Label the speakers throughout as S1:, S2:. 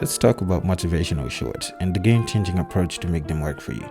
S1: Let's talk about motivational shorts and the game-changing approach to make them work for you.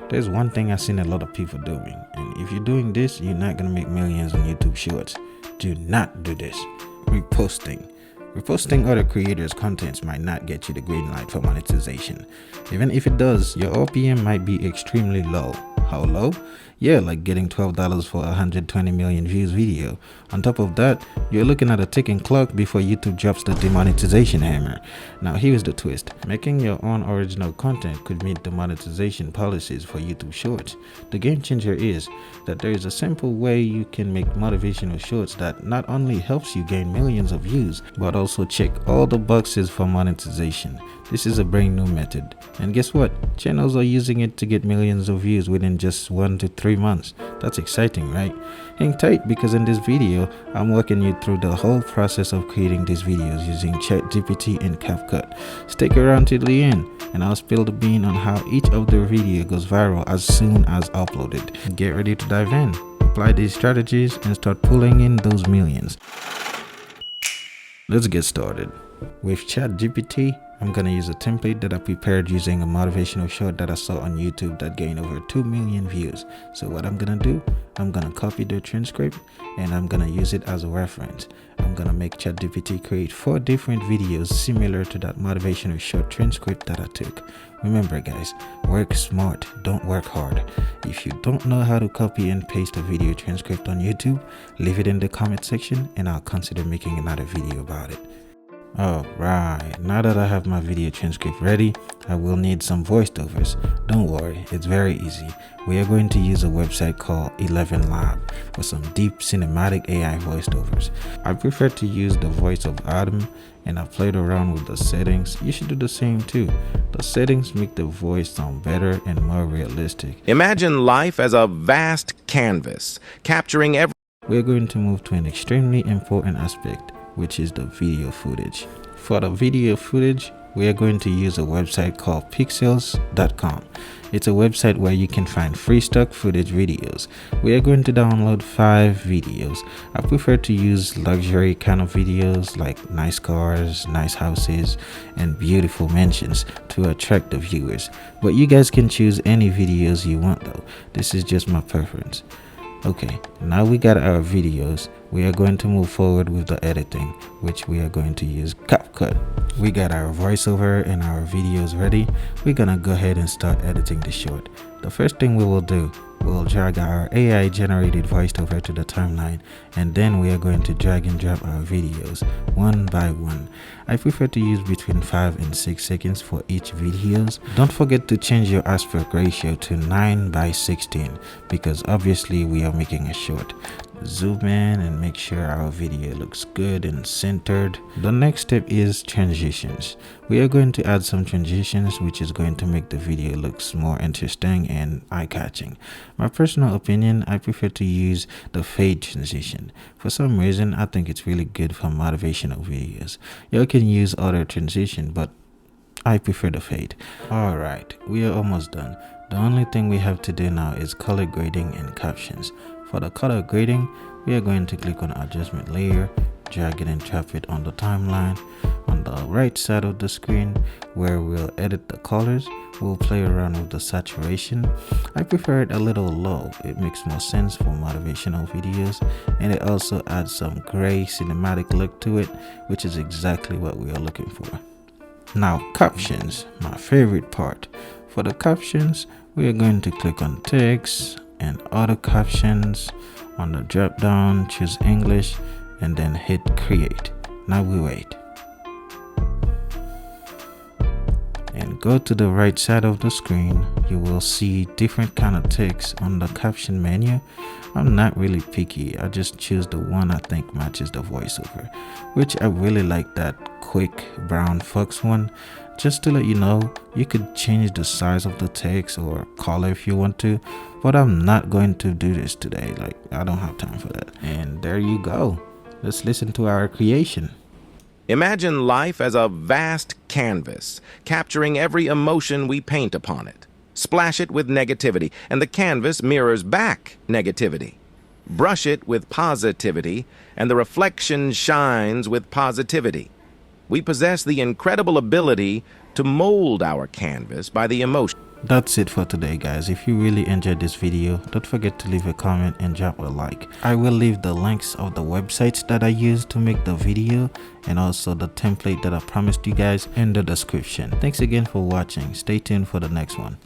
S1: There's one thing I've seen a lot of people doing, and if you're doing this, you're not gonna make millions on YouTube shorts. Do not do this. Reposting. Reposting other creators' contents might not get you the green light for monetization. Even if it does, your RPM might be extremely low. How low? Yeah, like getting $12 for a 120 million views video. On top of that, you're looking at a ticking clock before YouTube drops the demonetization hammer. Now here's the twist. Making your own original content could meet the monetization policies for YouTube Shorts. The game changer is that there is a simple way you can make motivational shorts that not only helps you gain millions of views, but also check all the boxes for monetization. This is a brand new method. And guess what? Channels are using it to get millions of views within just 1 to 3 months. That's exciting, right? Hang tight, because in this video, I'm walking you through the whole process of creating these videos using ChatGPT and CapCut. Stick around till the end, and I'll spill the bean on how each of the video goes viral as soon as uploaded. Get ready to dive in. Apply these strategies and start pulling in those millions. Let's get started. With ChatGPT, I'm gonna use a template that I prepared using a motivational short that I saw on YouTube that gained over 2 million views. So what I'm gonna do, I'm gonna copy the transcript and I'm gonna use it as a reference. I'm gonna make ChatGPT create 4 different videos similar to that motivational short transcript that I took. Remember guys, work smart, don't work hard. If you don't know how to copy and paste a video transcript on YouTube, leave it in the comment section and I'll consider making another video about it. Alright, now that I have my video transcript ready, I will need some voiceovers. Don't worry, it's very easy. We are going to use a website called 11 Lab for some deep cinematic AI voiceovers. I prefer to use the voice of Adam, and I've played around with the settings. You should do the same too. The settings make the voice sound better and more realistic.
S2: Imagine life as a vast canvas, capturing every...
S1: We're going to move to an extremely important aspect, which is the video footage. For the video footage, we are going to use a website called Pexels.com. It's a website where you can find free stock footage videos. We are going to download 5 videos. I prefer to use luxury kind of videos like nice cars, nice houses, and beautiful mansions to attract the viewers. But you guys can choose any videos you want though. This is just my preference. Okay, now we got our videos. We are going to move forward with the editing, which we are going to use CapCut. We got our voiceover and our videos ready. We're gonna go ahead and start editing the short. The first thing we will do, we'll drag our AI generated voiceover to the timeline, and then we are going to drag and drop our videos one by one. I prefer to use between 5 and 6 seconds for each videos. Don't forget to change your aspect ratio to 9:16 because obviously we are making a short. Zoom in and make sure our video looks good and centered. The next step is transitions. We are going to add some transitions, which is going to make the video looks more interesting and eye-catching. My personal opinion, I prefer to use the fade transition. For some reason, I think it's really good for motivational videos. You can use other transition, but I prefer the fade. Alright, we are almost done. The only thing we have to do now is color grading and captions. For the color grading, we are going to click on adjustment layer, drag it and drop it on the timeline. On the right side of the screen, where we'll edit the colors, we'll play around with the saturation. I prefer it a little low. It makes more sense for motivational videos, and it also adds some gray cinematic look to it, which is exactly what we are looking for. Now captions, my favorite part. For the captions, we are going to click on text and auto captions. On the drop down, choose English and then hit create. Now we wait and go to the right side of the screen. You will see different kind of text on the caption menu. I'm not really picky. I just choose the one I think matches the voiceover, which I really like that quick brown fox one. Just to let you know, you could change the size of the text or color if you want to, but I'm not going to do this today. Like, I don't have time for that. And there you go. Let's listen to our creation.
S2: Imagine life as a vast canvas, capturing every emotion we paint upon it. Splash it with negativity, and the canvas mirrors back negativity. Brush it with positivity, and the reflection shines with positivity. We possess the incredible ability to mold our canvas by the emotion.
S1: That's it for today, guys. If you really enjoyed this video, don't forget to leave a comment and drop a like. I will leave the links of the websites that I used to make the video and also the template that I promised you guys in the description. Thanks again for watching. Stay tuned for the next one.